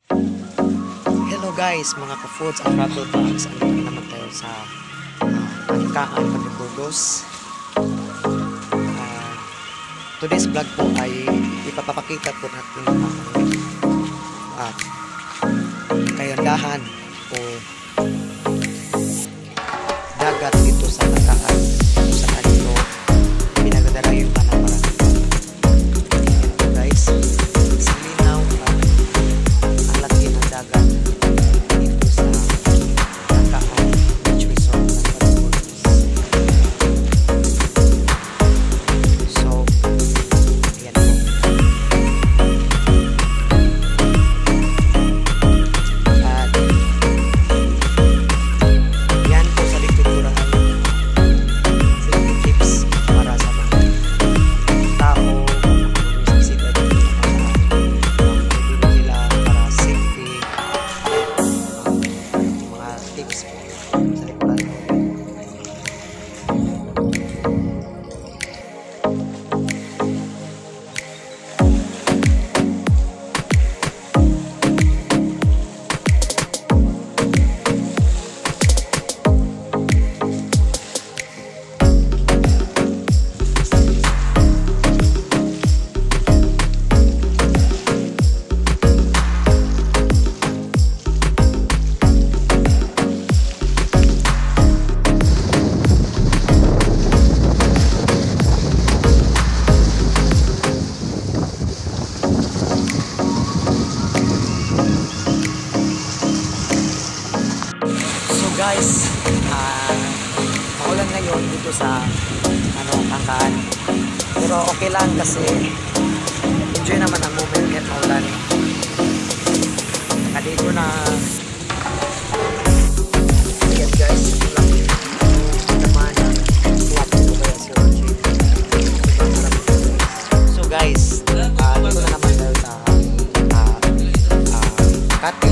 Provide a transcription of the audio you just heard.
Hello guys, mga ka-foods at travel vlogs. Andito naman tayo sa Angkaan, Pagburgos. Today's vlog po ay ipapakita po natin ang kagandahan o dagat dito sa Angkaan. Kung saan ito pinagdala yung panang guys. Silinaw ang laki ng dagat dito sa Angkaan Beach Resort ng Pagburgos. So, ayan po. At yan po sa likod ko na safety tips para sa mga tao bumisita dito sila para safety mga tips po sa likuran ko. Guys, maulan ngayon dito sa Angkaan. Pero okay lang kasi enjoy naman ang moment kahit maulan. Nakaligo na. Ayan guys, naman so guys, dito na naman tayo sa Kati